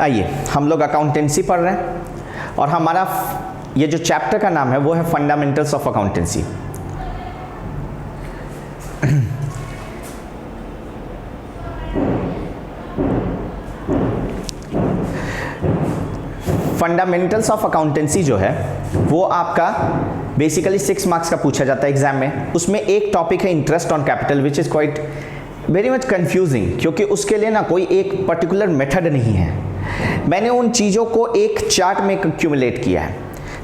आइए हम लोग अकाउंटेंसी पढ़ रहे हैं और हमारा ये जो चैप्टर का नाम है वो है fundamentals of accountancy. Fundamentals of accountancy जो है वो आपका बेसिकली 6 मार्क्स का पूछा जाता है एग्जाम में। उसमें एक टॉपिक है interest on capital which is quite very much confusing, क्योंकि उसके लिए ना कोई एक पर्टिकुलर मेथड नहीं है। मैंने उन चीज़ों को एक चार्ट में एक्यूमुलेट किया है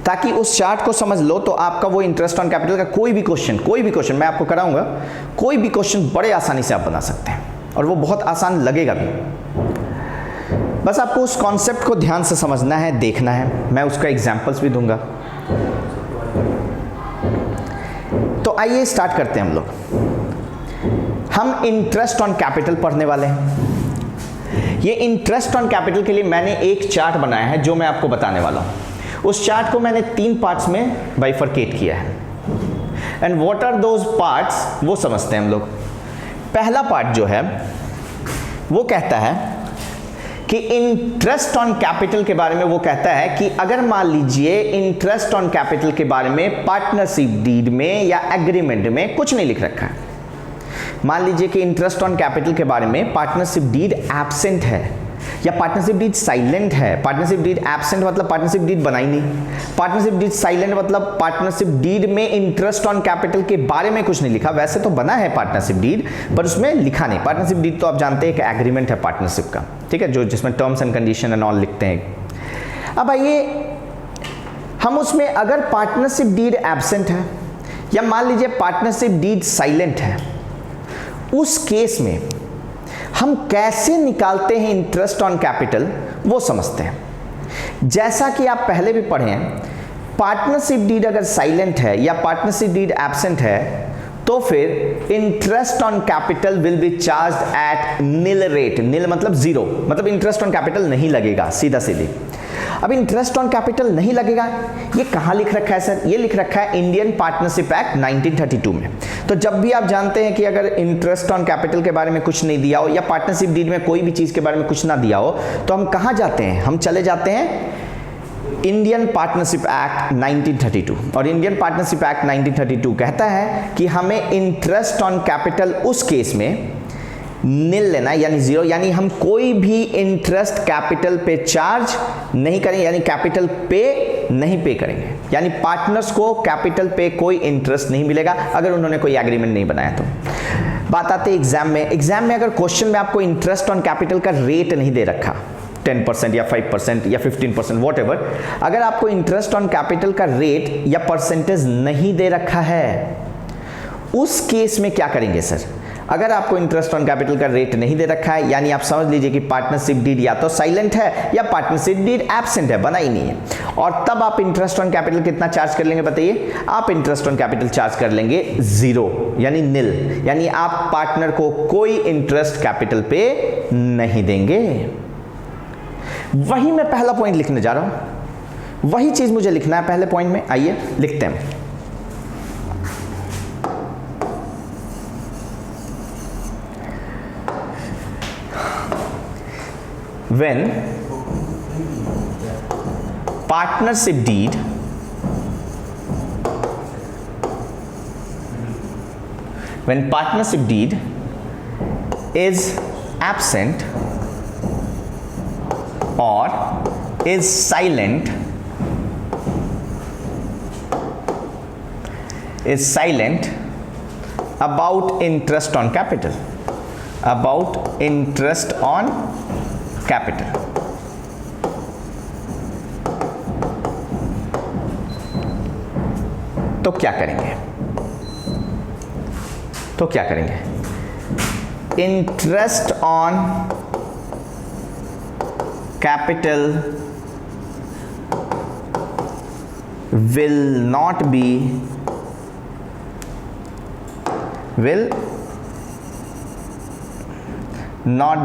ताकि उस चार्ट को समझ लो तो आपका वो इंटरेस्ट ऑन कैपिटल का कोई भी क्वेश्चन मैं आपको कराऊंगा, कोई भी क्वेश्चन बड़े आसानी से आप बना सकते हैं और वो बहुत आसान लगेगा भी। बस आपको उस कॉन्सेप्ट को ध्यान से समझना है, देखना है। मैं उसका एग्जाम्पल्स भी दूंगा। तो आइए स्टार्ट करते हैं हम लोग। हम इंटरेस्ट ऑन कैपिटल पढ़ने वाले हैं। ये इंटरेस्ट ऑन कैपिटल के लिए मैंने एक चार्ट बनाया है जो मैं आपको बताने वाला हूं। उस चार्ट को मैंने 3 पार्ट्स में बाइफरकेट किया है and what are those parts वो समझते हैं हम लोग। पहला पार्ट जो है वो कहता है कि इंटरेस्ट ऑन कैपिटल के बारे में वो कहता है कि अगर मान लीजिए इंटरेस्ट ऑन कैपिटल के बारे में पार्टनरशिप डीड में या एग्रीमेंट में कुछ नहीं लिख रखा है। मान लीजिए कि इंटरेस्ट ऑन कैपिटल के बारे में पार्टनरशिप डीड एब्सेंट है या पार्टनरशिप डीड साइलेंट है। पार्टनरशिप डीड एब्सेंट मतलब पार्टनरशिप डीड बनाई नहीं। पार्टनरशिप डीड साइलेंट मतलब पार्टनरशिप डीड में इंटरेस्ट ऑन कैपिटल के बारे में कुछ नहीं लिखा। वैसे तो बना है पार्टनरशिप डीड पर उसमें लिखा नहीं। पार्टनरशिप डीड तो आप जानते हैं कि एग्रीमेंट है पार्टनरशिप का, ठीक है, जो जिसमें terms and condition and all लिखते हैं। अब आइए हम उसमें अगर पार्टनरशिप डीड एब्सेंट है या मान लीजिए पार्टनरशिप डीड साइलेंट है, उस केस में हम कैसे निकालते हैं इंटरेस्ट ऑन कैपिटल वो समझते हैं। जैसा कि आप पहले भी पढ़े हैं, पार्टनरशिप डीड अगर साइलेंट है या पार्टनरशिप डीड एब्सेंट है तो फिर interest on capital will be charged at nil rate. Nil मतलब जीरो, मतलब इंटरेस्ट ऑन कैपिटल नहीं लगेगा सीधा सीधी। अब इंटरेस्ट ऑन कैपिटल नहीं लगेगा, ये कहां लिख रखा है सर? ये लिख रखा है इंडियन पार्टनरशिप एक्ट 1932 में। तो जब भी आप जानते हैं कि अगर इंटरेस्ट ऑन कैपिटल के बारे में कुछ नहीं दिया हो या पार्टनरशिप डीड में कोई भी चीज के बारे में कुछ ना दिया हो तो हम कहां जाते हैं? हम चले जाते हैं इंडियन पार्टनरशिप एक्ट 1932। और इंडियन पार्टनरशिप एक्ट 1932 कहता है कि हमें इंटरेस्ट ऑन कैपिटल उस केस में नील लेना है, यानी जीरो, यानी हम कोई भी इंटरेस्ट कैपिटल पे चार्ज नहीं करेंगे, यानी कैपिटल पे नहीं पे करेंगे, यानी पार्टनर्स को कैपिटल पे कोई इंटरेस्ट नहीं मिलेगा अगर उन्होंने कोई एग्रीमेंट नहीं बनाया तो। बात आती है एग्जाम में। एग्जाम में अगर क्वेश्चन में आपको इंटरेस्ट ऑन कैपिटल का रेट नहीं दे रखा, 10% या 5% या 15% वॉटएवर, अगर आपको इंटरेस्ट ऑन कैपिटल का रेट या परसेंटेज नहीं दे रखा है, उस केस में क्या करेंगे सर? अगर आपको इंटरेस्ट ऑन कैपिटल का रेट नहीं दे रखा है, यानी आप समझ लीजिए कि पार्टनरशिप डीड या तो साइलेंट है या पार्टनरशिप डीड एब्सेंट है, बना ही नहीं है, और तब आप इंटरेस्ट ऑन कैपिटल कितना चार्ज कर लेंगे बताइए? आप इंटरेस्ट ऑन कैपिटल चार्ज कर लेंगे जीरो, यानी नील, यानी आप पार्टनर को कोई इंटरेस्ट कैपिटल पे नहीं देंगे। वही मैं पहला पॉइंट लिखने जा रहा हूं, वही चीज मुझे लिखना है पहले पॉइंट में। आइए लिखते हैं। When partnership deed is absent or is silent about interest on capital, तो क्या करेंगे? Interest on capital will not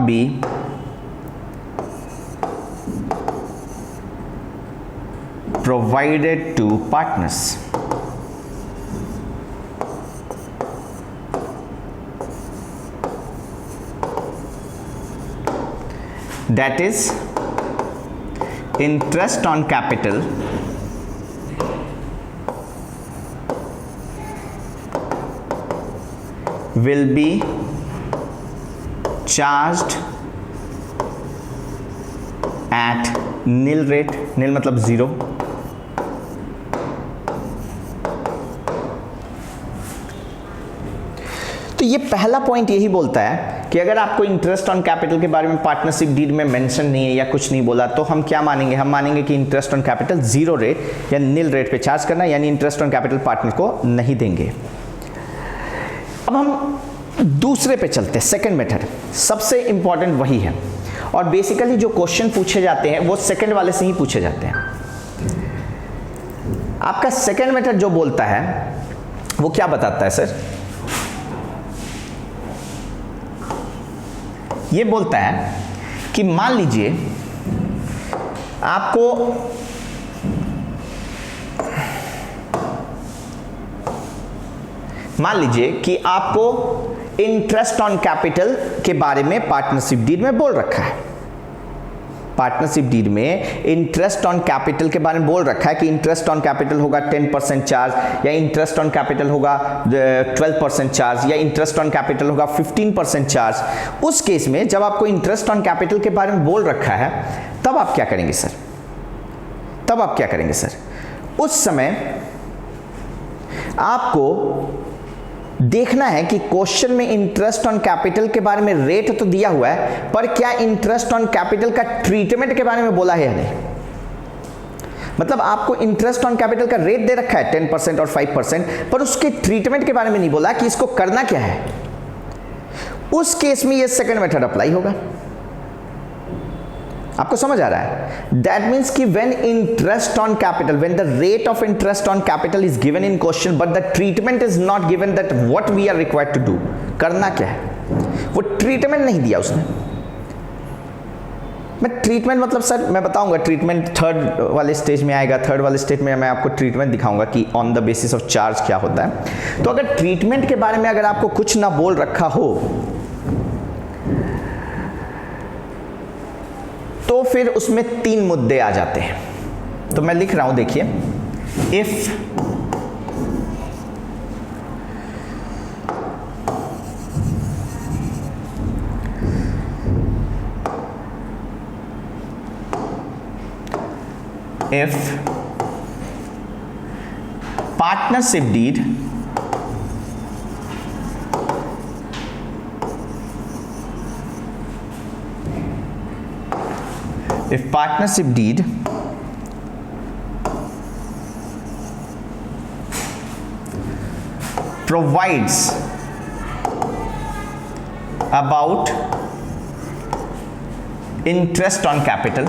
be provided to partners. That is interest on capital will be charged at nil rate, nil मतलब zero. तो ये पहला point यही बोलता है कि अगर आपको इंटरेस्ट ऑन कैपिटल के बारे में पार्टनरशिप डीड में मेंशन नहीं है या कुछ नहीं बोला, तो हम क्या मानेंगे, हम मानेंगे कि interest on capital zero rate या नील रेट पे चार्ज करना, यानी इंटरेस्ट ऑन कैपिटल पार्टनर को नहीं देंगे। अब हम दूसरे पे चलते हैं, सेकंड मेथड। सबसे इंपॉर्टेंट वही है और बेसिकली जो क्वेश्चन पूछे जाते हैं वो सेकंड वाले से ही पूछे जाते हैं। आपका सेकंड मेथड जो बोलता है वो क्या बताता है सर? ये बोलता है कि मान लीजिए आपको इंटरेस्ट ऑन कैपिटल के बारे में पार्टनरशिप डीड में बोल रखा है। पार्टनरशिप डीड में इंटरेस्ट ऑन कैपिटल के बारे में बोल रखा है कि इंटरेस्ट ऑन कैपिटल होगा 10% चार्ज, या इंटरेस्ट ऑन कैपिटल होगा 12% चार्ज, या इंटरेस्ट ऑन कैपिटल होगा 15% चार्ज। उस केस में जब आपको इंटरेस्ट ऑन कैपिटल के बारे में बोल रखा है तब आप क्या करेंगे सर? उस समय आपको देखना है कि क्वेश्चन में इंटरेस्ट ऑन कैपिटल के बारे में रेट तो दिया हुआ है, पर क्या इंटरेस्ट ऑन कैपिटल का ट्रीटमेंट के बारे में बोला है या नहीं। मतलब आपको इंटरेस्ट ऑन कैपिटल का रेट दे रखा है 10% और 5%, पर उसके ट्रीटमेंट के बारे में नहीं बोला कि इसको करना क्या है। उस केस में ये सेकंड मेथड अप्लाई होगा। आपको समझ आ रहा है? दैट मीन्स कि when interest on capital, when the rate of interest on capital is given in question but the treatment is not given, that what we are required to do, करना क्या है, वो ट्रीटमेंट नहीं दिया उसने। मैं treatment मतलब सर मैं बताऊंगा, ट्रीटमेंट थर्ड वाले स्टेज में आएगा। थर्ड वाले स्टेज में मैं आपको ट्रीटमेंट दिखाऊंगा कि on the basis of charge क्या होता है। तो अगर ट्रीटमेंट के बारे में अगर आपको कुछ ना बोल रखा हो तो फिर उसमें 3 मुद्दे आ जाते हैं। तो मैं लिख रहा हूं, देखिए, if partnership deed provides about interest on capital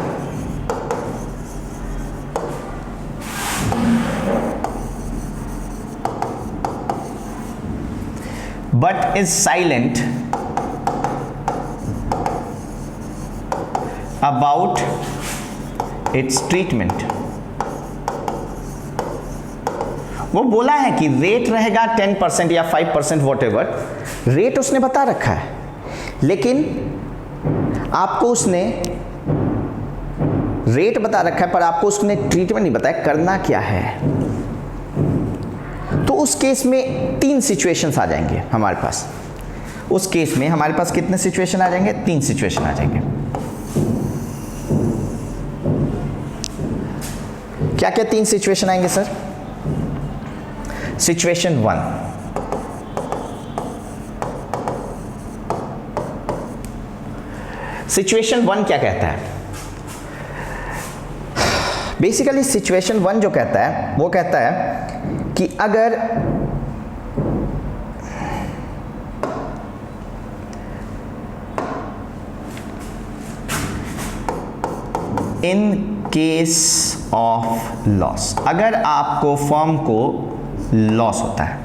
but is silent about its treatment। वो बोला है कि रेट रहेगा 10% या 5% वॉटेवर, रेट उसने बता रखा है, लेकिन आपको उसने रेट बता रखा है पर आपको उसने ट्रीटमेंट नहीं बताया, करना क्या है। तो उस केस में 3 सिचुएशंस आ जाएंगे हमारे पास। उस केस में हमारे पास कितने सिचुएशन आ जाएंगे? 3 सिचुएशन आ जाएंगे। क्या क्या 3 सिचुएशन आएंगे सर? सिचुएशन 1, सिचुएशन 1 क्या कहता है? बेसिकली सिचुएशन 1 जो कहता है वो कहता है कि अगर इन केस ऑफ लॉस, अगर आपको फर्म को लॉस होता है,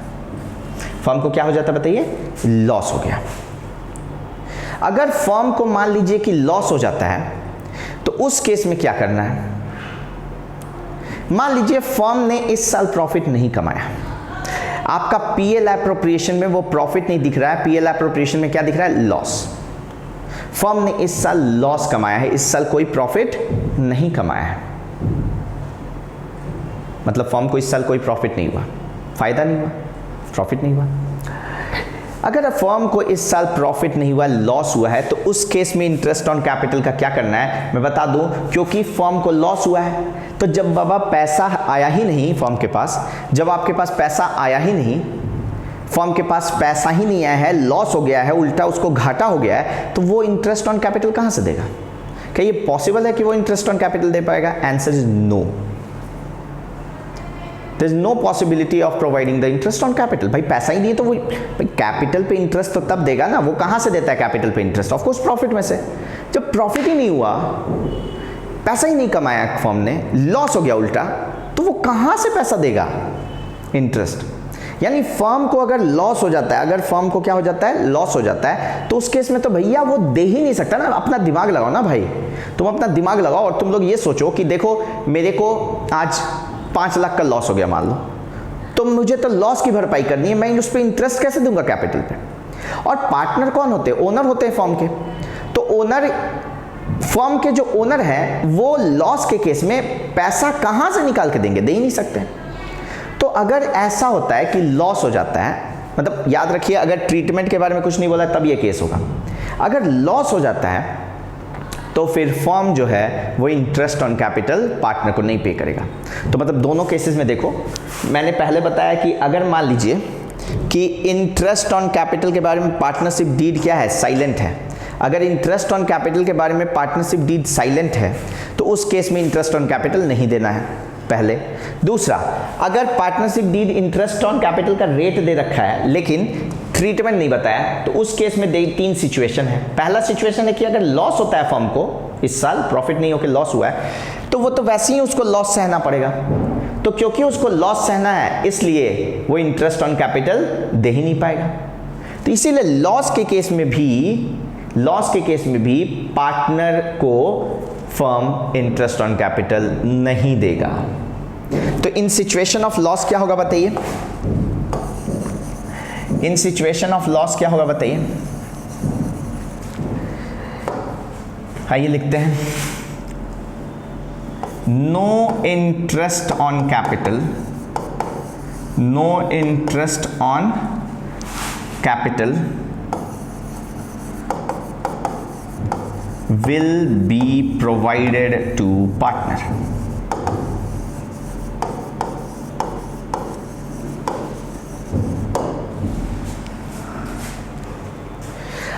फर्म को क्या हो जाता है बताइए? लॉस हो गया। अगर फर्म को मान लीजिए कि लॉस हो जाता है तो उस केस में क्या करना है? मान लीजिए फर्म ने इस साल प्रॉफिट नहीं कमाया, आपका पीएल एप्रोप्रिएशन में वो प्रॉफिट नहीं दिख रहा है, पीएल एप्रोप्रिएशन में क्या दिख रहा है? लॉस। फर्म ने इस साल लॉस कमाया है, इस साल कोई प्रॉफिट नहीं कमाया है, मतलब फर्म को इस साल कोई प्रॉफिट नहीं हुआ, फायदा नहीं हुआ, प्रॉफिट नहीं हुआ। अगर फर्म को इस साल प्रॉफिट नहीं हुआ, लॉस हुआ है, तो उस केस में इंटरेस्ट ऑन कैपिटल का क्या करना है मैं बता दूं। क्योंकि फर्म को लॉस हुआ है, तो जब बाबा पैसा आया ही नहीं फर्म के पास, जब आपके पास पैसा आया ही नहीं, फर्म के पास पैसा ही नहीं आया है, लॉस हो गया है, उल्टा उसको घाटा हो गया है, तो वो इंटरेस्ट ऑन कैपिटल कहां से देगा? क्या ये पॉसिबल है कि वो इंटरेस्ट ऑन कैपिटल दे पाएगा? Answer is no. There is no possibility of providing the interest on capital. भाई पैसा ही नहीं है तो वो भाई कैपिटल पे इंटरेस्ट तो तब देगा ना, वो कहां से देता है कैपिटल पे इंटरेस्ट? ऑफ कोर्स प्रॉफिट में से। जब प्रॉफिट ही नहीं हुआ, पैसा ही नहीं कमाया फर्म ने, लॉस हो गया उल्टा, तो वो कहां से पैसा देगा इंटरेस्ट? यानी फर्म को अगर लॉस हो जाता है, अगर फर्म को क्या हो जाता है, लॉस हो जाता है, तो उस केस में तो भैया वो दे ही नहीं सकता ना। अपना दिमाग लगाओ ना भाई, तुम अपना दिमाग लगाओ और तुम लोग ये सोचो कि देखो मेरे को आज 5 लाख का लॉस हो गया मान लो, तो मुझे तो लॉस की भरपाई करनी है, मैं उस पर इंटरेस्ट कैसे दूंगा कैपिटल पे? और पार्टनर कौन होते हैं? ओनर होते हैं फर्म के। तो ओनर, फर्म के जो ओनर हैं वो लॉस के केस में पैसा कहां से निकाल के देंगे? दे ही नहीं सकते। तो अगर ऐसा होता है कि लॉस हो जाता है, मतलब याद रखिए अगर ट्रीटमेंट के बारे में कुछ नहीं बोला तब ये केस होगा। अगर लॉस हो जाता है तो फिर फर्म जो है वो इंटरेस्ट ऑन कैपिटल पार्टनर को नहीं पे करेगा। तो मतलब दोनों केसेस में देखो, मैंने पहले बताया कि अगर मान लीजिए कि इंटरेस्ट ऑन कैपिटल के बारे में पार्टनरशिप डीड क्या है, साइलेंट है। अगर इंटरेस्ट ऑन कैपिटल के बारे में पार्टनरशिप डीड साइलेंट है तो उस केस में इंटरेस्ट ऑन कैपिटल नहीं देना है पहले। दूसरा, अगर partnership deed interest on capital का रेट दे रखा है लेकिन ट्रीटमेंट नहीं बताया, तो उस केस में 3 सिचुएशन है। पहला सिचुएशन है कि अगर लॉस होता है फर्म को, इस साल प्रॉफिट नहीं होकर लॉस हुआ है, तो वो तो वैसे ही उसको लॉस सहना पड़ेगा। तो क्योंकि उसको लॉस सहना है इसलिए वो इंटरेस्ट ऑन कैपिटल दे ही नहीं पाएगा। तो इसीलिए लॉस के केस में भी पार्टनर को फर्म इंटरेस्ट ऑन कैपिटल नहीं देगा। तो इन सिचुएशन ऑफ लॉस क्या होगा बताइए? इन सिचुएशन ऑफ लॉस क्या होगा बताइए? आइए लिखते हैं, no interest on capital, no interest on capital will be provided to partner।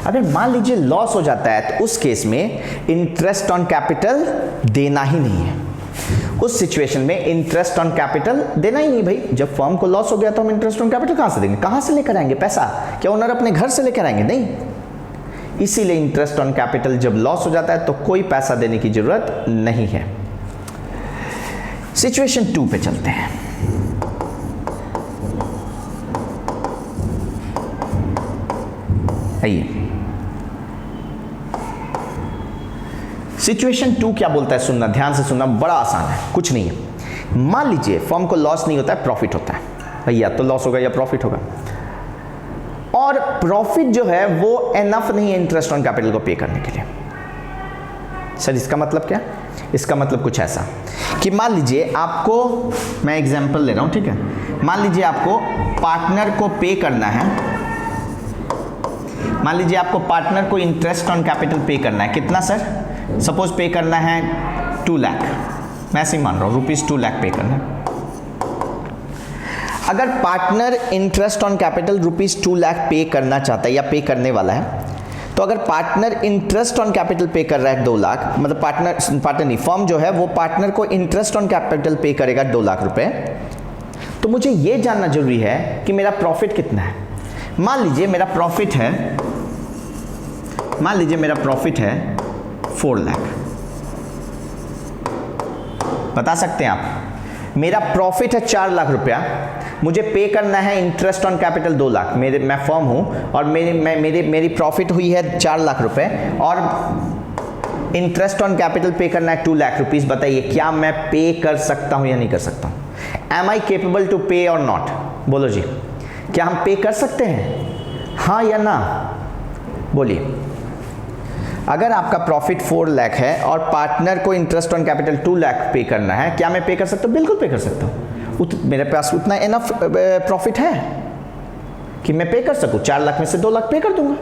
अगर मान लीजिए लॉस हो जाता है तो उस केस में इंटरेस्ट ऑन कैपिटल देना ही नहीं है। उस सिचुएशन में इंटरेस्ट ऑन कैपिटल देना ही नहीं भाई। जब फर्म को लॉस हो गया तो हम इंटरेस्ट ऑन कैपिटल कहां से देंगे? कहां से लेकर आएंगे पैसा? क्या ओनर अपने घर से लेकर आएंगे? नहीं। इसीलिए इंटरेस्ट ऑन कैपिटल जब लॉस हो जाता है तो कोई पैसा देने की जरूरत नहीं है। सिचुएशन 2 पे चलते हैं। आइए, सिचुएशन 2 क्या बोलता है? सुनना, ध्यान से सुनना, बड़ा आसान है, कुछ नहीं है। मान लीजिए फर्म को लॉस नहीं होता है, प्रॉफिट होता है। भैया तो लॉस होगा या प्रॉफिट होगा, और प्रॉफिट जो है वो एनफ नहीं है इंटरेस्ट ऑन कैपिटल को पे करने के लिए। सर इसका मतलब क्या? इसका मतलब कुछ ऐसा कि मान लीजिए आपको, मैं एग्जांपल ले रहा हूं, ठीक है। मान लीजिए आपको पार्टनर को पे करना है, मान लीजिए आपको पार्टनर को इंटरेस्ट ऑन कैपिटल पे करना है। कितना सर? सपोज पे करना है 2 लाख, मैं ऐसे ही मान रहा हूं, ₹2 लाख पे करना है। अगर partner interest on capital ₹2 lakh पे करना चाहता है या पे करने वाला है, तो अगर पार्टनर इंटरेस्ट ऑन कैपिटल पे कर रहा है 2 लाख, मतलब पार्टनर नहीं, फर्म जो है वो पार्टनर को इंटरेस्ट ऑन कैपिटल पे करेगा 2 लाख रुपए, तो मुझे ये जानना जरूरी है कि मेरा प्रॉफिट कितना है। मान लीजिए मेरा प्रॉफिट है 4 लाख। बता सकते हैं आप, मेरा प्रॉफिट है 4 लाख रुपया, मुझे पे करना है इंटरेस्ट ऑन कैपिटल 2 लाख। मैं फर्म हूं और मेरी प्रॉफिट हुई है 4 लाख रुपए और इंटरेस्ट ऑन कैपिटल पे करना है 2 लाख रुपीस। बताइए क्या मैं पे कर सकता हूं या नहीं कर सकता हूं? एम आई केपेबल टू पे और नॉट? बोलो जी, क्या हम पे कर सकते हैं, हाँ या ना? बोलिए। अगर आपका प्रॉफिट 4 लाख है और पार्टनर को इंटरेस्ट ऑन कैपिटल 2 लाख पे करना है, क्या मैं पे कर सकता हूँ? बिल्कुल पे कर सकता हूँ। मेरे पास उतना इनफ प्रॉफिट है कि मैं पे कर सकूँ। 4 लाख में से 2 लाख पे कर दूंगा।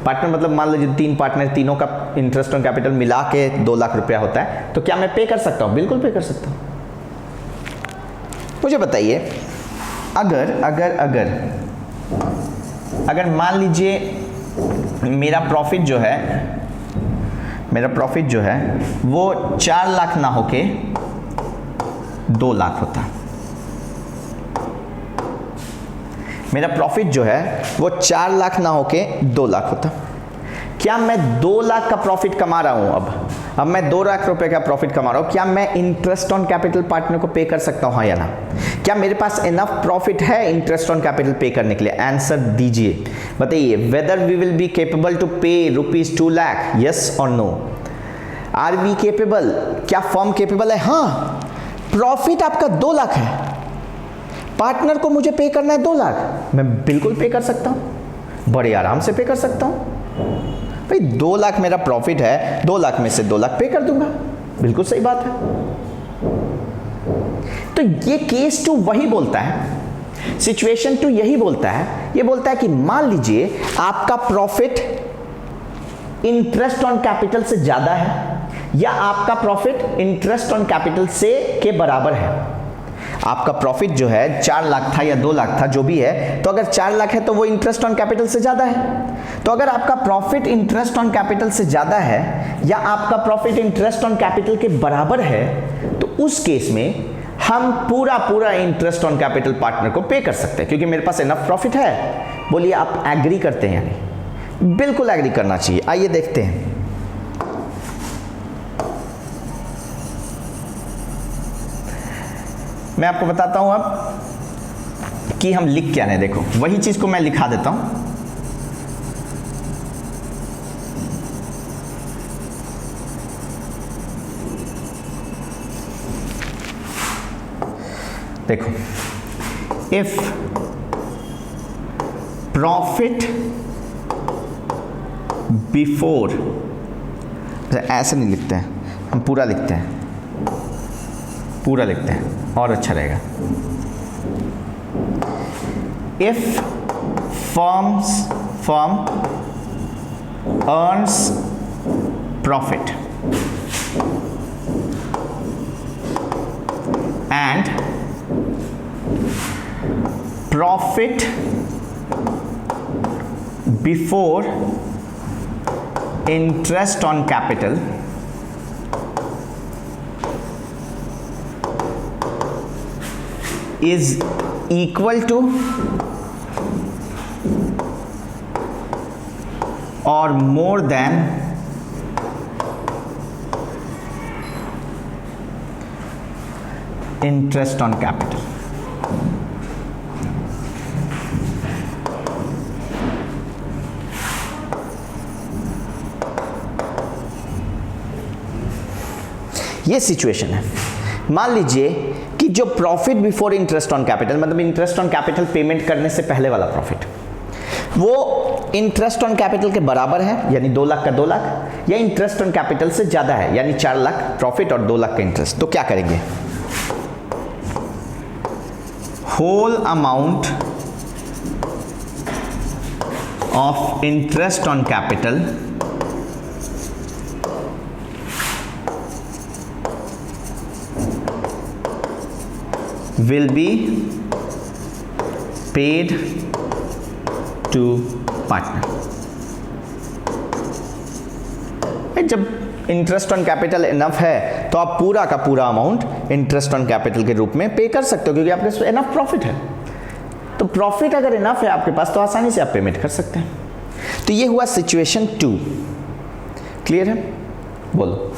पार्टनर मतलब मान लीजिए 3 पार्टनर, तीनों का इंटरेस्ट ऑन कैपिटल मिला के 2 लाख रुपया होता है, तो क्या मैं पे कर सकता हूँ? बिल्कुल पे कर सकता हूँ। मुझे बताइए, अगर मान लीजिए मेरा प्रॉफिट जो है वो 4 लाख ना होके 2 लाख होता। मेरा प्रॉफिट जो है वो 4 लाख ना होके 2 लाख होता। क्या मैं 2 लाख का प्रॉफिट कमा रहा हूं? अब मैं 2 लाख रुपए का प्रॉफिट कमा रहा हूं, क्या मैं इंटरेस्ट ऑन कैपिटल पार्टनर को पे कर सकता हूं, हाँ या ना? क्या मेरे पास इनफ प्रॉफिट है इंटरेस्ट ऑन कैपिटल पे करने के लिए? आंसर दीजिए, बताइए। Whether we will be capable to pay ₹2 lakh, yes और नो? Are we capable? क्या फर्म केपेबल है? हाँ। प्रॉफिट आपका 2 लाख है, पार्टनर को मुझे पे करना है 2 लाख, मैं बिल्कुल पे कर सकता हूं, बड़े आराम से पे कर सकता हूं। भाई 2 लाख मेरा प्रॉफिट है, 2 लाख में से 2 लाख पे कर दूंगा, बिल्कुल सही बात है। तो ये केस 2 वही बोलता है, सिचुएशन 2 यही बोलता है। ये बोलता है कि मान लीजिए आपका प्रॉफिट इंटरेस्ट ऑन कैपिटल से ज्यादा है या आपका प्रॉफिट इंटरेस्ट ऑन कैपिटल से के बराबर है। आपका प्रॉफिट जो है 4 लाख था या 2 लाख था, जो भी है, तो अगर 4 लाख है तो वो इंटरेस्ट ऑन कैपिटल से ज्यादा है। तो अगर आपका प्रॉफिट इंटरेस्ट ऑन कैपिटल से ज्यादा है या आपका प्रॉफिट इंटरेस्ट ऑन कैपिटल के बराबर है, तो उस केस में हम पूरा इंटरेस्ट ऑन कैपिटल पार्टनर को पे कर सकते हैं, क्योंकि मेरे पास इनफ प्रॉफिट है। बोलिए आप एग्री करते हैं या नहीं? बिल्कुल एग्री करना चाहिए। आइए देखते हैं। मैं आपको बताता हूं अब कि हम लिख क्या रहे। देखो, वही चीज को मैं लिखा देता हूं। देखो, इफ प्रॉफिट बिफोर, ऐसे नहीं लिखते हैं हम, पूरा लिखते हैं, पूरा लिखते हैं और अच्छा रहेगा। If firm earns profit and profit before interest on capital is equal to or more than interest on capital. ये सिचुएशन है। मान लीजिए कि जो profit before interest on capital, मतलब इंटरेस्ट ऑन कैपिटल पेमेंट करने से पहले वाला प्रॉफिट, वो इंटरेस्ट ऑन कैपिटल के बराबर है, यानी 2 लाख का 2 लाख, या इंटरेस्ट ऑन कैपिटल से ज्यादा है, यानी 4 लाख प्रॉफिट और 2 लाख का इंटरेस्ट। तो क्या करेंगे? Whole amount of interest on capital will be paid to partner। जब इंटरेस्ट ऑन कैपिटल इनफ है तो आप पूरा का पूरा अमाउंट इंटरेस्ट ऑन कैपिटल के रूप में पे कर सकते हो, क्योंकि आपके पास इनफ प्रॉफिट है। तो प्रॉफिट अगर इनफ है आपके पास तो आसानी से आप पेमेंट कर सकते हैं। तो ये हुआ सिचुएशन 2। क्लियर है? बोलो,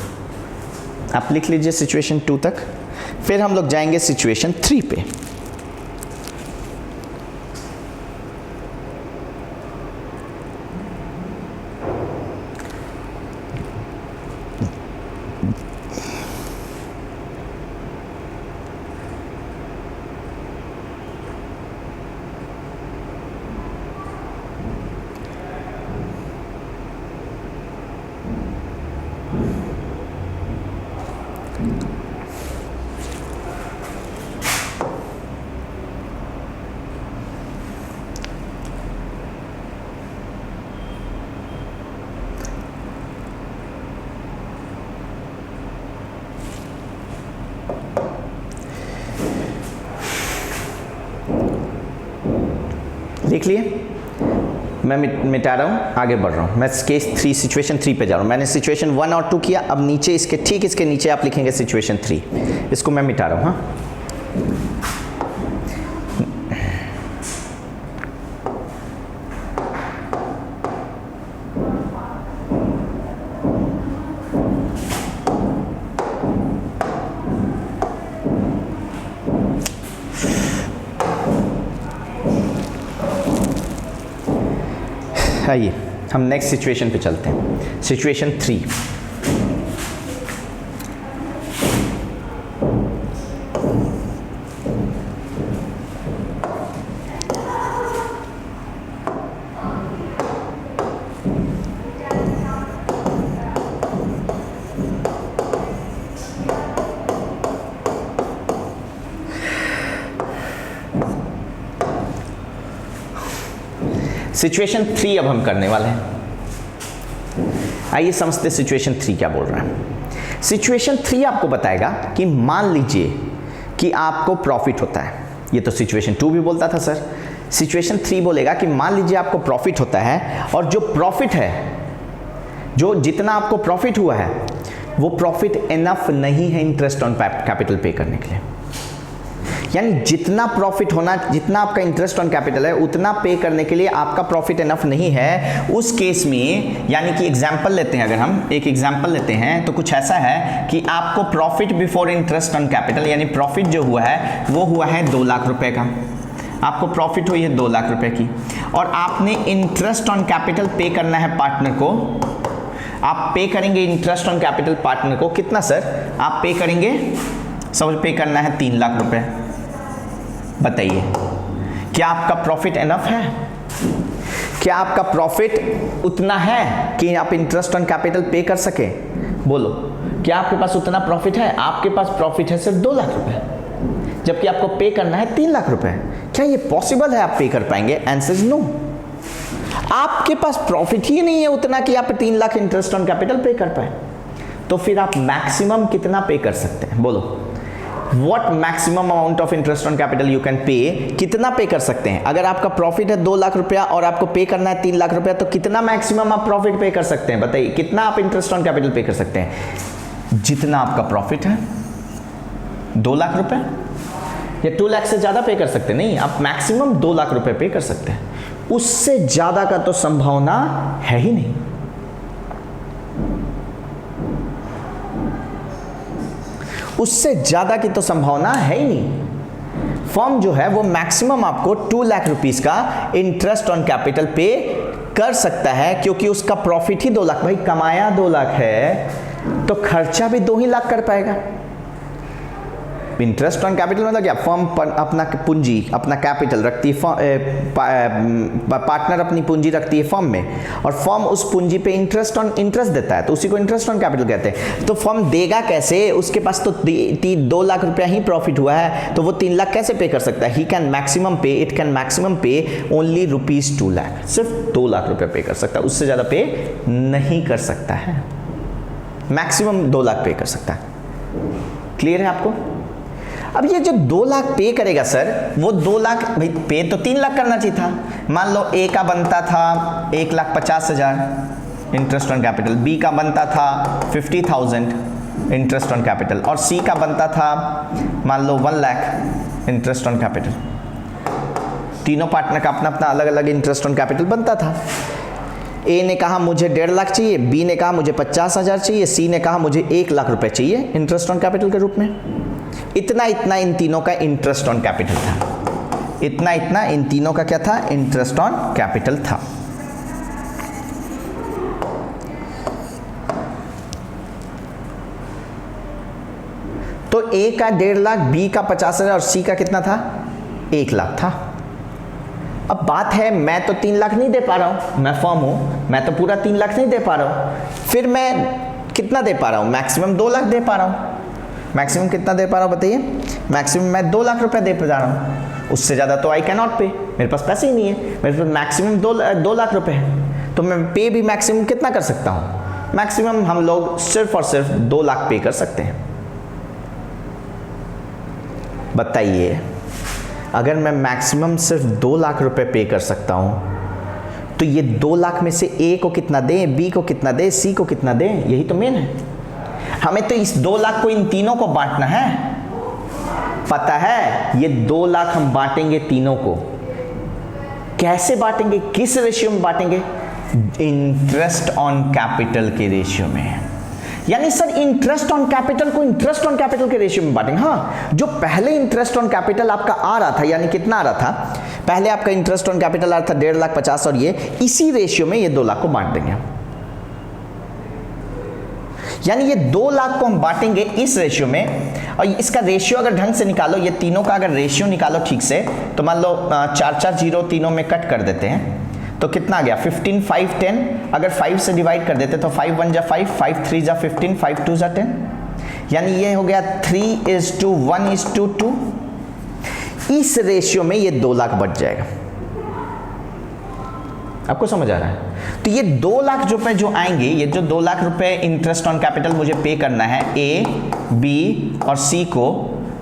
आप लिख लीजिए सिचुएशन 2 तक, फिर हम लोग जाएंगे सिचुएशन 3 पे। देख लिए, मैं मिटा रहा हूँ, आगे बढ़ रहा हूँ। मैं केस 3 सिचुएशन 3 पे जा रहा हूँ। मैंने सिचुएशन 1 और 2 किया, अब नीचे इसके ठीक इसके नीचे आप लिखेंगे सिचुएशन 3। इसको मैं मिटा रहा हूँ। हाँ, आइए हम नेक्स्ट सिचुएशन पे चलते हैं। सिचुएशन 3। सिचुएशन 3 अब हम करने वाले हैं। आइए समझते सिचुएशन 3 क्या बोल रहा है। सिचुएशन 3 आपको बताएगा कि मान लीजिए कि आपको प्रॉफिट होता है। ये तो सिचुएशन 2 भी बोलता था सर। सिचुएशन 3 बोलेगा कि मान लीजिए आपको प्रॉफिट होता है और जो प्रॉफिट है, जो जितना आपको प्रॉफिट हुआ है वो प्रॉफिट इनफ नहीं है इंटरेस्ट ऑन कैपिटल पे करने के लिए। यानी जितना प्रॉफिट होना, जितना आपका इंटरेस्ट ऑन कैपिटल है उतना पे करने के लिए आपका प्रॉफिट इनफ नहीं है। उस केस में यानी कि एग्जांपल लेते हैं, अगर हम एक एग्जांपल लेते हैं तो कुछ ऐसा है कि आपको profit before interest on capital, यानी प्रॉफिट जो हुआ है वो हुआ है 2 लाख रुपए का। आपको प्रॉफिट हुई है 2 लाख रुपए की और आपने इंटरेस्ट ऑन कैपिटल पे करना है पार्टनर को। आप पे करेंगे इंटरेस्ट ऑन कैपिटल पार्टनर को कितना सर? आप पे करेंगे, समझ पे करना है 3 लाख रुपए। बताइए क्या आपका प्रॉफिट इनफ है? क्या आपका प्रॉफिट उतना है कि आप इंटरेस्ट ऑन कैपिटल पे कर सके? बोलो, क्या आपके पास उतना प्रॉफिट है? आपके पास प्रॉफिट है सिर्फ 2 लाख रुपए, जबकि आपको पे करना है 3 लाख रुपए। क्या ये पॉसिबल है आप पे कर पाएंगे? Answer is no. आपके पास प्रॉफिट ही नहीं है उतना कि आप 3 लाख इंटरेस्ट ऑन कैपिटल पे कर पाए। तो फिर आप मैक्सिमम कितना पे कर सकते हैं? बोलो, What maximum amount of interest on capital you can pay? कितना पे कर सकते हैं? अगर आपका प्रॉफिट है 2 लाख रुपया और आपको पे करना है 3 लाख रुपया, तो कितना मैक्सिमम आप प्रॉफिट पे कर सकते हैं? बताइए, कितना आप इंटरेस्ट ऑन कैपिटल पे कर सकते हैं? जितना आपका प्रॉफिट है 2 लाख रुपए या 2 लाख से ज्यादा पे कर सकते हैं? नहीं, आप मैक्सिमम 2 लाख रुपए पे कर सकते हैं। उससे ज्यादा का तो संभावना है ही नहीं। उससे ज्यादा की तो संभावना है ही नहीं। फर्म जो है वो मैक्सिमम आपको 2 लाख रुपीस का इंटरेस्ट ऑन कैपिटल पे कर सकता है, क्योंकि उसका प्रॉफिट ही 2 लाख। भाई कमाया 2 लाख है तो खर्चा भी 2 ही लाख कर पाएगा। इंटरेस्ट ऑन कैपिटल मतलब क्या? फर्म अपना पूंजी, अपना कैपिटल रखती है, पार्टनर अपनी पूंजी रखती है फर्म में और फर्म उस पूंजी पे इंटरेस्ट देता है, तो उसी को इंटरेस्ट ऑन कैपिटल कहते हैं। तो फर्म देगा कैसे? उसके पास तो 2 लाख रुपया ही प्रॉफिट हुआ है, तो वो 3 लाख कैसे पे कर सकता है? इट कैन मैक्सिमम पे ओनली ₹2 लाख। सिर्फ 2 लाख रुपया पे कर सकता है, उससे ज्यादा पे नहीं कर सकता है। मैक्सिमम 2 लाख पे कर सकता है। क्लियर है आपको? अब ये जो 2 लाख पे करेगा सर, वो 2 लाख, भाई पे तो 3 लाख करना चाहिए था। मान लो ए का बनता था 1,50,000 इंटरेस्ट ऑन कैपिटल, बी का बनता था 50,000 इंटरेस्ट ऑन कैपिटल और सी का बनता था मान लो 1 लाख इंटरेस्ट ऑन कैपिटल। तीनों पार्टनर का अपना अपना अलग अलग इंटरेस्ट ऑन कैपिटल बनता था। ए ने कहा मुझे 1.5 लाख चाहिए, बी ने कहा मुझे 50,000 चाहिए, सी ने कहा मुझे 1 लाख रुपए चाहिए इंटरेस्ट ऑन कैपिटल के रूप में। इतना इन तीनों का इंटरेस्ट ऑन कैपिटल था। इतना इन तीनों का क्या था? इंटरेस्ट ऑन कैपिटल था। तो ए का 1.5 लाख, बी का 50,000 और सी का कितना था? 1 लाख था। अब बात है, मैं तो 3 लाख नहीं दे पा रहा हूं, मैं फर्म हूं, मैं तो पूरा 3 लाख नहीं दे पा रहा हूं, फिर मैं कितना दे पा रहा हूं? मैक्सिमम 2 लाख दे पा रहा हूं। मैक्सिमम कितना दे पा रहा हूँ बताइए? मैक्सिमम मैं 2 लाख रुपए दे पा रहा हूँ, उससे ज़्यादा तो आई कैन नॉट पे, मेरे पास पैसे ही नहीं है, मेरे पास मैक्सिमम 2 लाख रुपए है, तो मैं पे भी मैक्सिमम कितना कर सकता हूँ? मैक्सिमम हम लोग सिर्फ और सिर्फ 2 लाख पे कर सकते हैं। बताइए, अगर मैं मैक्सिमम सिर्फ 2 लाख रुपए पे कर सकता हूँ, तो ये 2 लाख में से ए को कितना दें, बी को कितना दें, सी को कितना दें? यही तो मेन है। हमें तो इस 2 लाख को इन तीनों को बांटना है। पता है, ये 2 लाख हम बांटेंगे तीनों को। कैसे बांटेंगे, किस रेशियो में बांटेंगे? इंटरेस्ट ऑन कैपिटल के रेशियो में। यानी सर इंटरेस्ट ऑन कैपिटल को इंटरेस्ट ऑन कैपिटल के रेशियो में बांटेंगे। हाँ, जो पहले इंटरेस्ट ऑन कैपिटल आपका आ रहा था, यानी कितना आ रहा था? पहले आपका इंटरेस्ट ऑन कैपिटल आ रहा था 1.5 लाख 50, और ये इसी रेशियो में ये 2 लाख को बांट देंगे। यानी ये 2 लाख को हम बांटेंगे इस रेशियो में, और इसका रेशियो अगर ढंग से निकालो, ये तीनों का अगर रेशियो निकालो ठीक से, तो मान लो 4 जीरो तीनों में कट कर देते हैं, तो कितना आ गया? 15, 5, 10। अगर 5 से डिवाइड कर देते तो 5 1 जा 5, 5 3 जा 15, 5 2 जा 10। यानी ये हो गया 3:1:2। इस रेशियो में ये 2 लाख बच जाएगा। आपको समझ आ रहा है? तो ये 2 लाख रुपए जो आएंगे, ये जो 2 लाख रुपए इंटरेस्ट ऑन कैपिटल मुझे पे करना है ए, बी और सी को,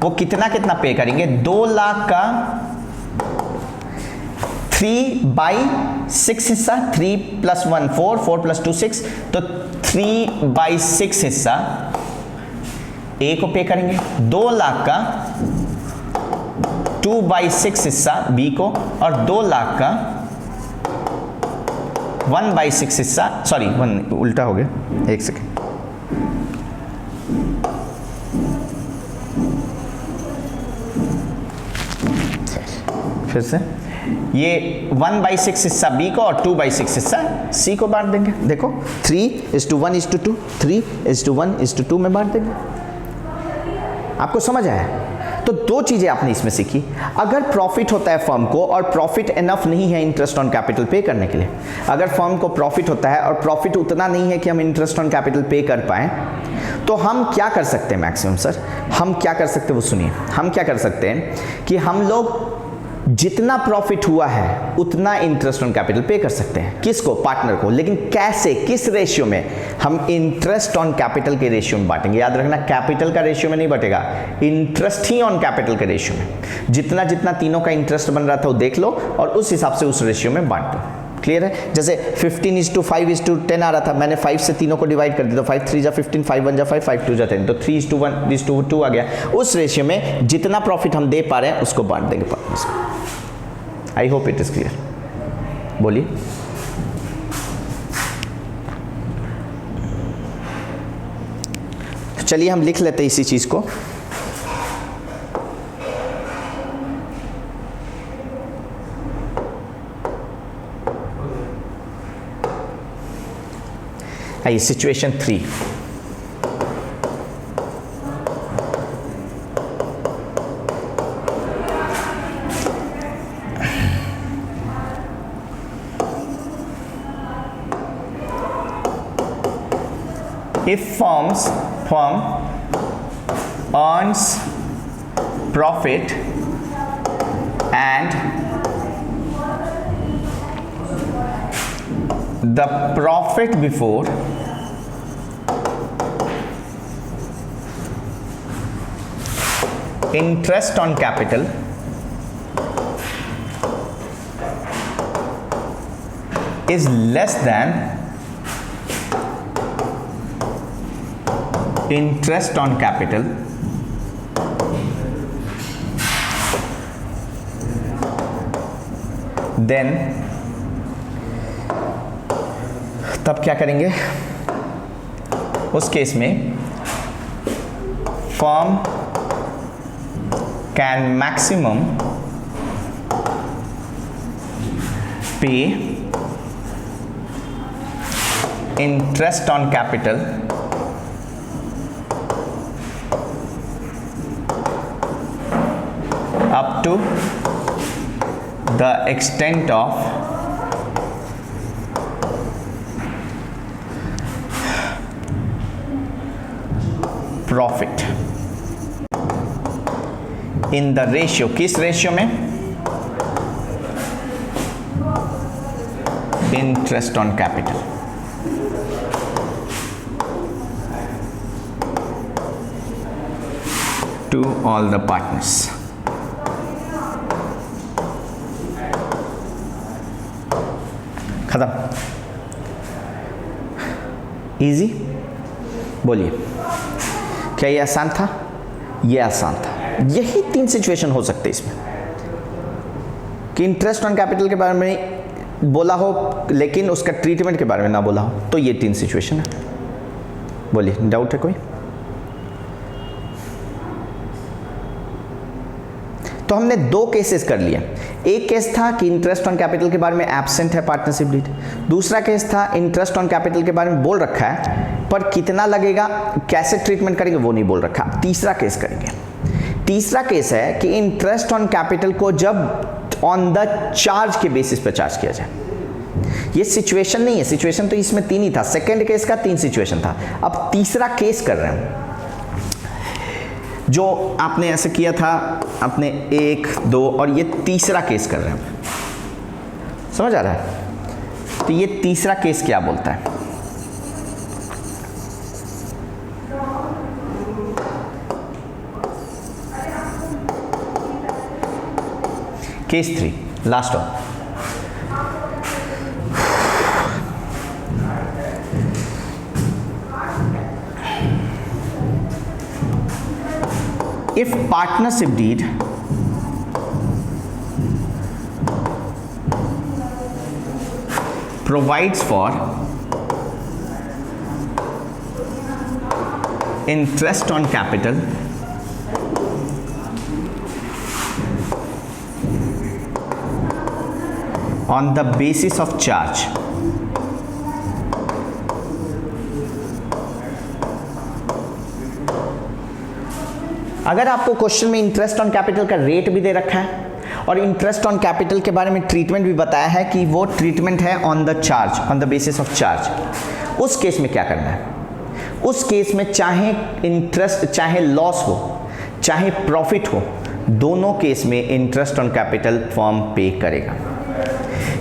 वो कितना कितना पे करेंगे? 2 लाख का 3/6 हिस्सा, 3 + 1 4, 4 + 2 6, तो 3/6 हिस्सा ए को पे करेंगे। 2 लाख का 2/6 हिस्सा बी को, और 2 लाख का 1/6 हिस्सा, सॉरी 1 उल्टा हो गया, एक सेकेंड, फिर से, ये 1/6 हिस्सा बी को और 2/6 हिस्सा सी को बांट देंगे। देखो 3:1:2, 3:1:2 में बांट देंगे। आपको समझ आया? तो 2 चीजें आपने इसमें सीखी। अगर प्रॉफिट होता है फर्म को, और प्रॉफिट इनफ नहीं है इंटरेस्ट ऑन कैपिटल पे करने के लिए, अगर फर्म को प्रॉफिट होता है और प्रॉफिट उतना नहीं है कि हम इंटरेस्ट ऑन कैपिटल पे कर पाए, तो हम क्या कर सकते हैं? मैक्सिमम सर हम क्या कर सकते हैं वो सुनिए। हम क्या कर सकते हैं कि हम लोग जितना प्रॉफिट हुआ है उतना इंटरेस्ट ऑन कैपिटल पे कर सकते हैं। किसको? पार्टनर को। लेकिन कैसे, किस रेशियो में? हम इंटरेस्ट ऑन कैपिटल के रेशियो में बांटेंगे। याद रखना, कैपिटल का रेशियो में नहीं बटेगा, इंटरेस्ट ही ऑन कैपिटल के रेशियो में। जितना जितना तीनों का इंटरेस्ट बन रहा था वो देख लो, और उस हिसाब से उस रेशियो में बांट दो। क्लियर है? जैसे 15:5:10 आ रहा था, मैंने 5 से तीनों को डिवाइड कर दिया, तो 5 3 जा 15, 5 1 जा 5, 5 2 जा 10, तो 3:1:2 आ गया। उस रेशियो में जितना प्रॉफिट हम दे पा रहे हैं उसको बांट देंगे पार्टनर्स को। I hope it is clear. बोलिए। तो चलिए हम लिख लेते हैं इसी चीज को। आइए situation 3। If firm earns profit and the profit before interest on capital is less than interest on capital, then तब क्या करेंगे? उस केस में firm can maximum pay interest on capital up to the extent of profit। In the ratio, किस ratio में? Interest on capital. To all the partners. खत्म। Easy? बोलिए, क्या ये आसान था? ये आसान था। यही 3 सिचुएशन हो सकते इसमें कि इंटरेस्ट ऑन कैपिटल के बारे में बोला हो लेकिन उसका ट्रीटमेंट के बारे में ना बोला हो, तो ये 3 सिचुएशन है। बोलिए, डाउट है कोई? तो हमने 2 केसेस कर लिए। एक केस था कि इंटरेस्ट ऑन कैपिटल के बारे में एब्सेंट है पार्टनरशिप डीड। दूसरा केस था इंटरेस्ट ऑन कैपिटल के बारे में बोल रखा है पर कितना लगेगा, कैसे ट्रीटमेंट करेंगे वो नहीं बोल रखा। तीसरा केस करेंगे। तीसरा केस है कि इंटरेस्ट ऑन कैपिटल को जब ऑन द चार्ज के बेसिस पर चार्ज किया जाए। ये सिचुएशन नहीं है, सिचुएशन तो इसमें 3 ही था। सेकेंड केस का 3 सिचुएशन था। अब तीसरा केस कर रहे हैं जो आपने ऐसे किया था, आपने 1, 2 और ये तीसरा केस कर रहे हैं। समझ आ रहा है? तो ये तीसरा केस क्या बोलता है? Case 3, last one. If partnership deed provides for interest on capital on the basis of charge, अगर आपको क्वेश्चन में इंटरेस्ट ऑन कैपिटल का रेट भी दे रखा है और इंटरेस्ट ऑन कैपिटल के बारे में ट्रीटमेंट भी बताया है कि वो ट्रीटमेंट है on the charge, on the basis of charge, उस केस में क्या करना है? उस केस में चाहे इंटरेस्ट, चाहे लॉस हो, चाहे प्रॉफिट हो, दोनों केस में इंटरेस्ट ऑन कैपिटल फर्म पे करेगा।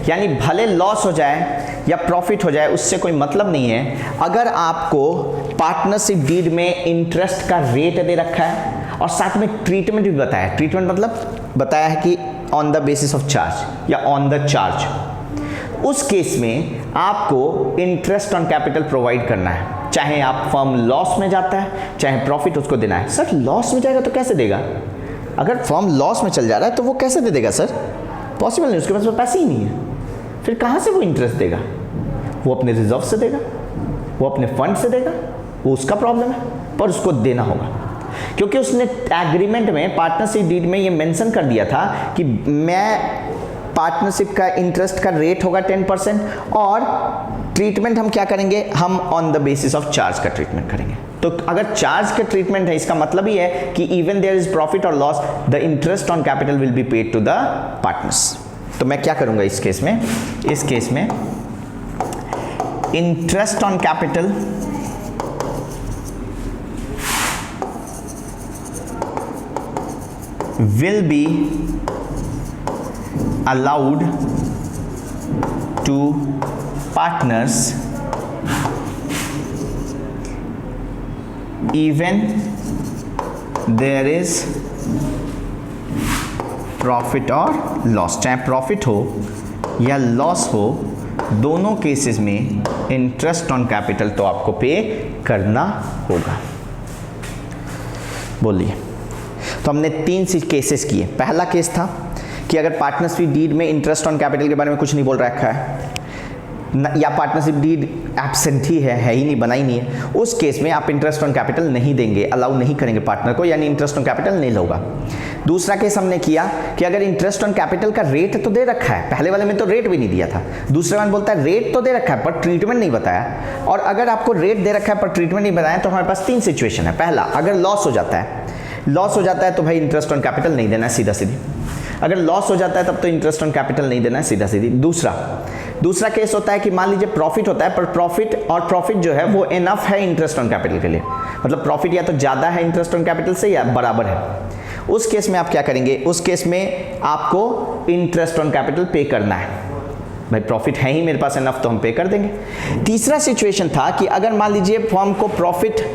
यानी भले लॉस हो जाए या प्रॉफिट हो जाए, उससे कोई मतलब नहीं है। अगर आपको पार्टनरशिप डीड में इंटरेस्ट का रेट दे रखा है और साथ में ट्रीटमेंट भी बताया है, ट्रीटमेंट मतलब बताया है कि on the basis of charge या ऑन द चार्ज, उस केस में आपको इंटरेस्ट ऑन कैपिटल प्रोवाइड करना है। चाहे आप फर्म लॉस में जाता है, चाहे प्रॉफिट उसको देना है। सर लॉस में जाएगा तो कैसे देगा? अगर फर्म लॉस में चल जा रहा है तो वो कैसे दे देगा सर? पॉसिबल नहीं, उसके पास पैसे ही नहीं है। फिर कहाँ से वो इंटरेस्ट देगा? वो अपने रिजर्व से देगा, वो अपने फंड से देगा, वो उसका प्रॉब्लम है, पर उसको देना होगा क्योंकि उसने एग्रीमेंट में, पार्टनरशिप डीड में ये मेंशन कर दिया था कि मैं पार्टनरशिप का इंटरेस्ट का रेट होगा 10% और ट्रीटमेंट हम क्या करेंगे? हम on the basis of charge का ट्रीटमेंट करेंगे। तो अगर चार्ज का ट्रीटमेंट है, इसका मतलब ही है कि इवन देयर इज प्रॉफिट और loss, the interest on capital will be paid to the partners. तो मैं क्या करूंगा इस केस में? इस केस में interest on capital will be allowed to partners even there is profit और लॉस। चाहे प्रॉफिट हो या लॉस हो, दोनों केसेस में इंटरेस्ट ऑन कैपिटल तो आपको पे करना होगा। बोलिए। तो हमने 3 केसेस किए। पहला केस था कि अगर पार्टनरशिप डीड में इंटरेस्ट ऑन कैपिटल के बारे में कुछ नहीं बोल रखा है या पार्टनरशिप डीड एब्सेंट ही है ही नहीं, बना ही नहीं है, उस केस में आप इंटरेस्ट ऑन कैपिटल नहीं देंगे, अलाउ नहीं करेंगे पार्टनर को, यानी इंटरेस्ट ऑन कैपिटल नहीं होगा। दूसरा केस हमने किया कि अगर इंटरेस्ट ऑन कैपिटल का रेट तो दे रखा है, पहले वाले में तो रेट भी नहीं दिया था, दूसरे वाले बोलता है रेट तो दे रखा है पर ट्रीटमेंट नहीं बताया। और अगर आपको रेट दे रखा है पर ट्रीटमेंट नहीं बताया तो हमारे पास 3 सिचुएशन है। पहला, अगर लॉस हो जाता है, लॉस हो जाता है तो भाई इंटरेस्ट ऑन कैपिटल नहीं देना है, सीधा सीधी। अगर लॉस हो जाता है तब तो इंटरेस्ट ऑन कैपिटल नहीं देना है, सीधा सीधी। दूसरा केस होता है कि मान लीजिए प्रॉफिट होता है पर प्रॉफिट जो है वो इनफ है इंटरेस्ट ऑन कैपिटल के लिए, मतलब प्रॉफिट या तो ज़्यादा है इंटरेस्ट ऑन कैपिटल से या बराबर है। उस केस में आप क्या करेंगे, उस केस में आपको इंटरेस्ट ऑन कैपिटल पे करना है। भाई प्रॉफिट है ही मेरे पास इनफ, तो हम पे कर देंगे। तीसरा सिचुएशन था कि अगर मान लीजिए फर्म को profit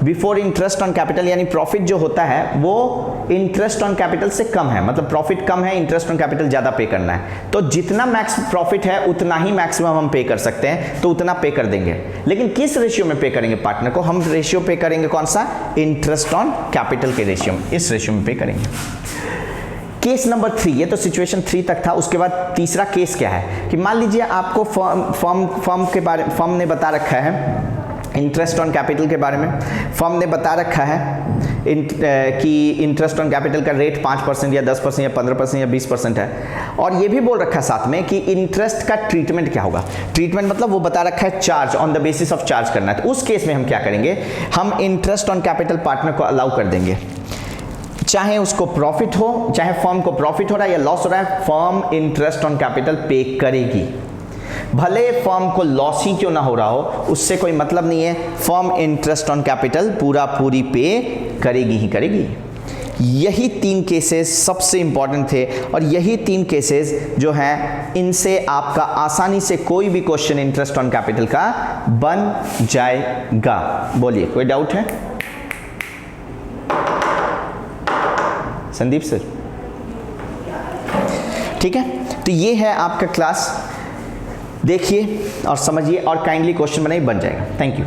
before interest on capital, यानी प्रॉफिट जो होता है वो इंटरेस्ट ऑन कैपिटल से कम है, मतलब प्रॉफिट कम है, इंटरेस्ट ऑन कैपिटल ज़्यादा पे करना है, तो जितना मैक्स प्रॉफिट है उतना ही मैक्सिमम हम पे कर सकते हैं, तो उतना पे कर देंगे। लेकिन किस रेशियो में पे करेंगे पार्टनर को, हम रेशियो पे करेंगे कौन सा, इंटरेस्ट ऑन कैपिटल के रेशियो में, इस रेशियो में पे करेंगे। केस नंबर 3, ये तो सिचुएशन 3 तक था। उसके बाद तीसरा केस क्या है कि मान लीजिए आपको फर्म ने बता रखा है इंटरेस्ट ऑन कैपिटल के बारे में, फर्म ने बता रखा है कि इंटरेस्ट ऑन कैपिटल का रेट 5% या 10% या 15% या 20% है, और ये भी बोल रखा है साथ में कि इंटरेस्ट का ट्रीटमेंट क्या होगा। ट्रीटमेंट मतलब वो बता रखा है charge, on the basis of charge करना है। तो उस केस में हम क्या करेंगे, हम इंटरेस्ट ऑन कैपिटल पार्टनर को अलाउ कर देंगे, चाहे उसको प्रॉफिट हो, चाहे फर्म को प्रॉफिट हो रहा है या लॉस हो रहा है, फर्म इंटरेस्ट ऑन कैपिटल पे करेगी। भले फर्म को लॉस ही क्यों ना हो रहा हो, उससे कोई मतलब नहीं है, फर्म इंटरेस्ट ऑन कैपिटल पूरी पे करेगी ही करेगी। यही 3 केसेस सबसे इंपॉर्टेंट थे, और यही 3 केसेस जो हैं इनसे आपका आसानी से कोई भी क्वेश्चन इंटरेस्ट ऑन कैपिटल का बन जाएगा। बोलिए, कोई डाउट है संदीप सर? ठीक है, तो ये है आपका क्लास, देखिए और समझिए और काइंडली क्वेश्चन बनाइए, बन जाएगा। Thank you.